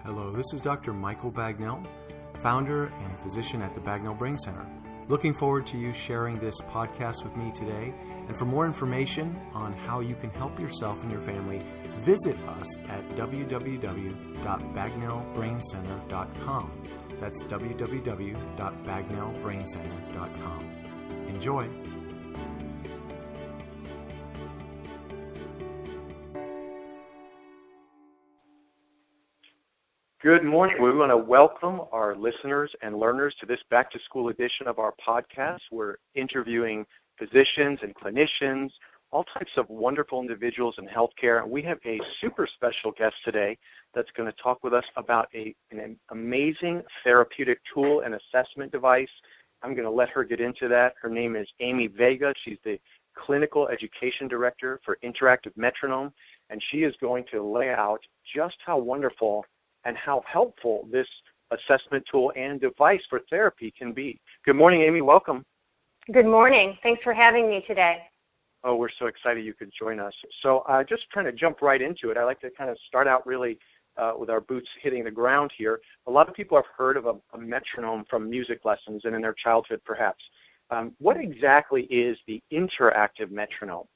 Hello, this is Dr. Michael Bagnell, founder and physician at the Bagnell Brain Center. Looking forward to you sharing this podcast with me today. And for more information on how you can help yourself and your family, visit us at www.bagnellbraincenter.com. That's www.bagnellbraincenter.com. Enjoy. Good morning. We want to welcome our listeners and learners to this back-to-school edition of our podcast. We're interviewing physicians and clinicians, all types of wonderful individuals in healthcare. And we have a super special guest today that's going to talk with us about an amazing therapeutic tool and assessment device. I'm going to let her get into that. Her name is Amy Vega. She's the Clinical Education Director for Interactive Metronome, and she is going to lay out just how wonderful and how helpful this assessment tool and device for therapy can be. Good morning, Amy. Welcome. Good morning. Thanks for having me today. Oh, we're so excited you could join us. So just kind of jump right into it. I like to kind of start out really with our boots hitting the ground here. A lot of people have heard of a metronome from music lessons and in their childhood, perhaps. What exactly is the interactive metronome?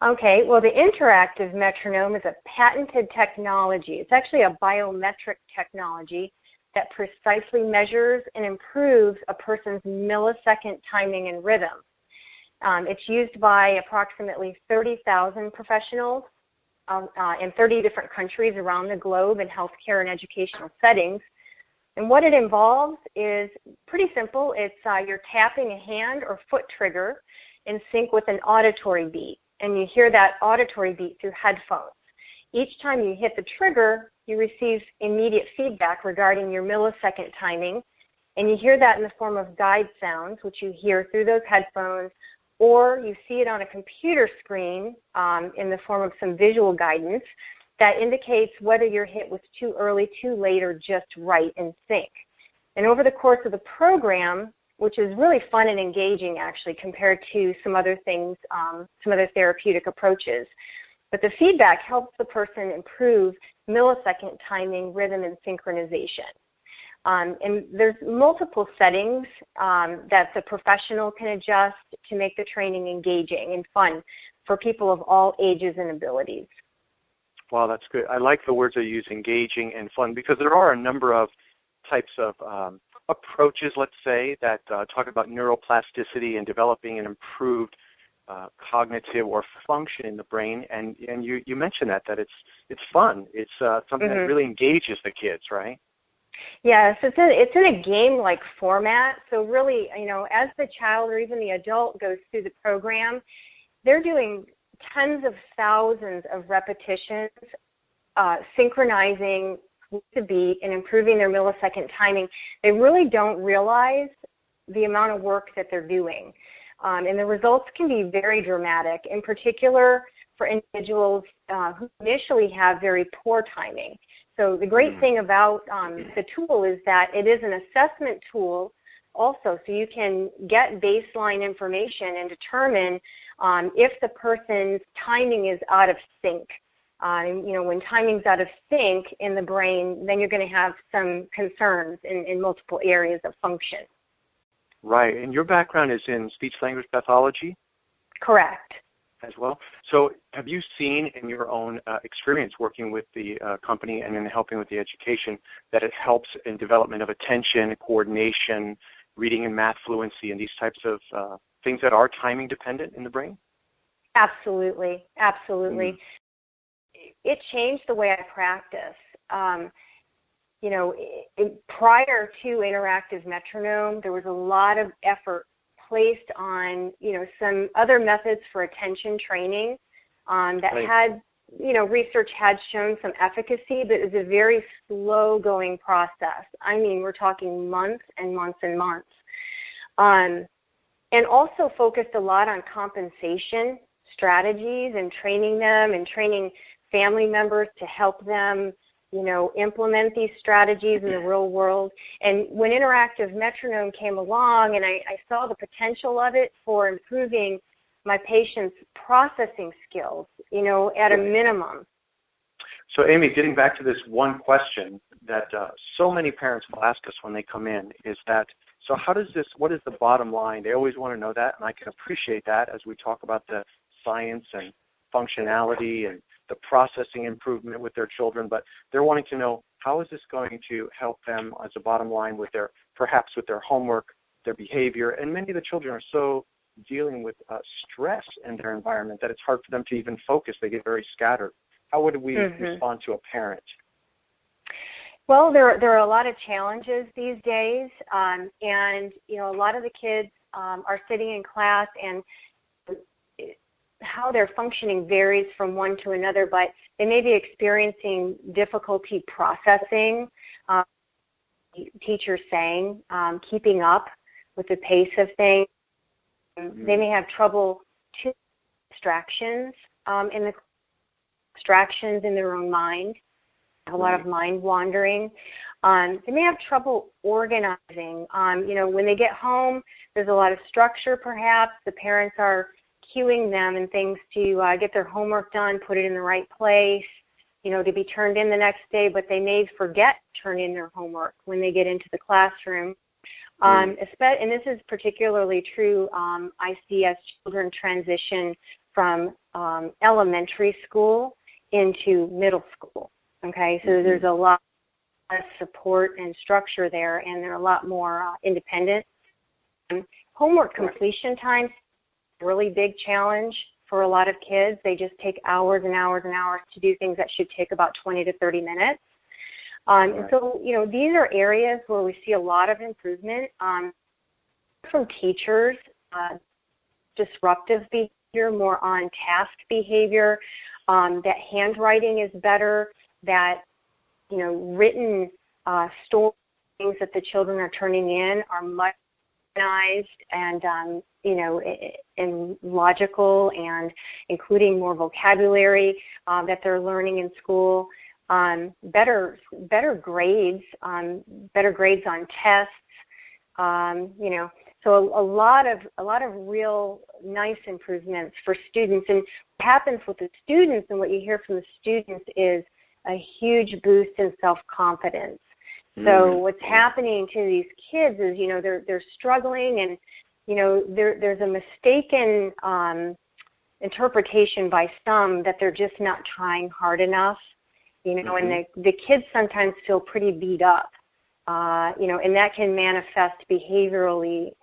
Okay, well, the interactive metronome is a patented technology. It's actually a biometric technology that precisely measures and improves a person's millisecond timing and rhythm. It's used by approximately 30,000 professionals in 30 different countries around the globe in healthcare and educational settings. And what it involves is pretty simple. It's you're tapping a hand or foot trigger in sync with an auditory beat. And you hear that auditory beat through headphones. Each time you hit the trigger, you receive immediate feedback regarding your millisecond timing, and you hear that in the form of guide sounds, which you hear through those headphones, or you see it on a computer screen in the form of some visual guidance that indicates whether your hit was too early, too late, or just right in sync. And over the course of the program, which is really fun and engaging, actually, compared to some other things, some other therapeutic approaches. But the feedback helps the person improve millisecond timing, rhythm, and synchronization. And there's multiple settings that the professional can adjust to make the training engaging and fun for people of all ages and abilities. Wow, that's good. I like the words you use, engaging and fun, because there are a number of types of approaches, let's say, that talk about neuroplasticity and developing an improved cognitive or function in the brain. And you mentioned that it's fun. It's something that really engages the kids, right? Yes, it's in a game-like format. So really, as the child or even the adult goes through the program, they're doing tens of thousands of repetitions, synchronizing the beat and improving their millisecond timing. They really don't realize the amount of work that they're doing. And the results can be very dramatic, in particular for individuals who initially have very poor timing. So the great thing about the tool is that it is an assessment tool also, so you can get baseline information and determine if the person's timing is out of sync. When timing's out of sync in the brain, then you're going to have some concerns in multiple areas of function. Right. And your background is in speech-language pathology? Correct. As well. So have you seen in your own experience working with the company and in helping with the education that it helps in development of attention, coordination, reading and math fluency, and these types of things that are timing dependent in the brain? Absolutely. Absolutely. It changed the way I practice. Prior to interactive metronome, there was a lot of effort placed on, some other methods for attention training that had, research had shown some efficacy, but it was a very slow-going process. I mean, we're talking months and months and months. And also focused a lot on compensation strategies and training them and training family members to help them, implement these strategies in the real world. And when interactive metronome came along and I saw the potential of it for improving my patients' processing skills, at a minimum. So, Amy, getting back to this one question that so many parents will ask us when they come in is that, so what is the bottom line? They always want to know that, and I can appreciate that as we talk about the science and functionality and the processing improvement with their children, but they're wanting to know, how is this going to help them as a bottom line with perhaps with their homework, their behavior, and many of the children are so dealing with stress in their environment that it's hard for them to even focus. They get very scattered. How would we respond to a parent? Well, there are a lot of challenges these days, and a lot of the kids are sitting in class, and how they're functioning varies from one to another, but they may be experiencing difficulty processing, teachers saying, keeping up with the pace of things. They may have trouble distractions in their own mind, a lot of mind wandering. They may have trouble organizing. When they get home, there's a lot of structure perhaps. The parents are cueing them and things to get their homework done, put it in the right place, to be turned in the next day, but they may forget to turn in their homework when they get into the classroom. And this is particularly true, I see, as children transition from elementary school into middle school. Okay, so there's a lot of support and structure there, and they're a lot more independent. Homework completion time is a really big challenge for a lot of kids. They just take hours and hours and hours to do things that should take about 20 to 30 minutes. And so, these are areas where we see a lot of improvement from teachers, disruptive behavior, more on-task behavior, that handwriting is better, that, written stories that the children are turning in are much organized and, and logical, and including more vocabulary that they're learning in school. Better grades on tests, so a lot of real nice improvements for students. And what happens with the students, and what you hear from the students, is a huge boost in self-confidence. So what's happening to these kids is, they're struggling, and there's a mistaken interpretation by some that they're just not trying hard enough. And the kids sometimes feel pretty beat up, and that can manifest behaviorally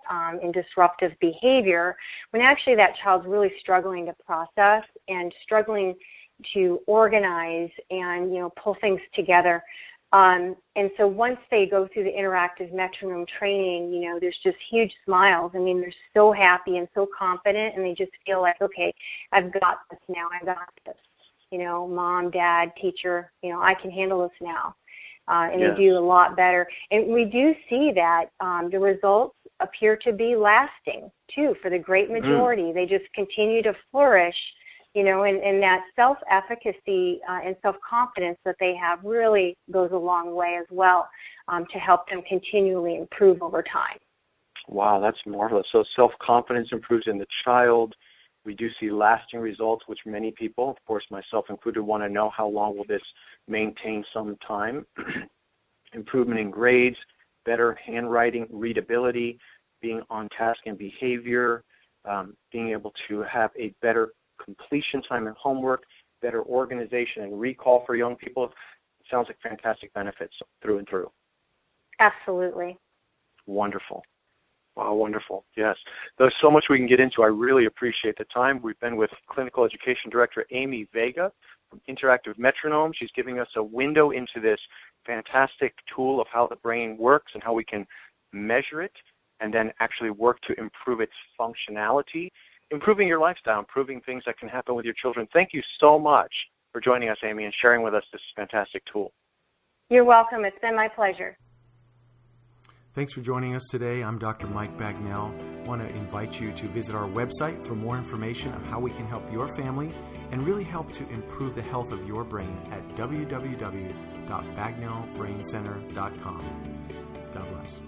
in disruptive behavior, when actually that child's really struggling to process and struggling to organize and, pull things together. And so once they go through the interactive metronome training, there's just huge smiles. I mean, they're so happy and so confident, and they just feel like, okay, I've got this now, I got this. Mom, dad, teacher, I can handle this now. And they do a lot better. And we do see that the results appear to be lasting, too, for the great majority. They just continue to flourish, and that self-efficacy and self-confidence that they have really goes a long way as well to help them continually improve over time. Wow, that's marvelous. So self-confidence improves in the child. We do see lasting results, which many people, of course myself included, want to know how long will this maintain some time. Improvement in grades, better handwriting, readability, being on task in behavior, being able to have a better completion time in homework, better organization and recall for young people. It sounds like fantastic benefits through and through. Absolutely. Wonderful. Wow, wonderful. Yes. There's so much we can get into. I really appreciate the time. We've been with Clinical Education Director Amy Vega from Interactive Metronome. She's giving us a window into this fantastic tool of how the brain works and how we can measure it and then actually work to improve its functionality, improving your lifestyle, improving things that can happen with your children. Thank you so much for joining us, Amy, and sharing with us this fantastic tool. You're welcome. It's been my pleasure. Thanks for joining us today. I'm Dr. Mike Bagnell. I want to invite you to visit our website for more information on how we can help your family and really help to improve the health of your brain at www.bagnellbraincenter.com. God bless.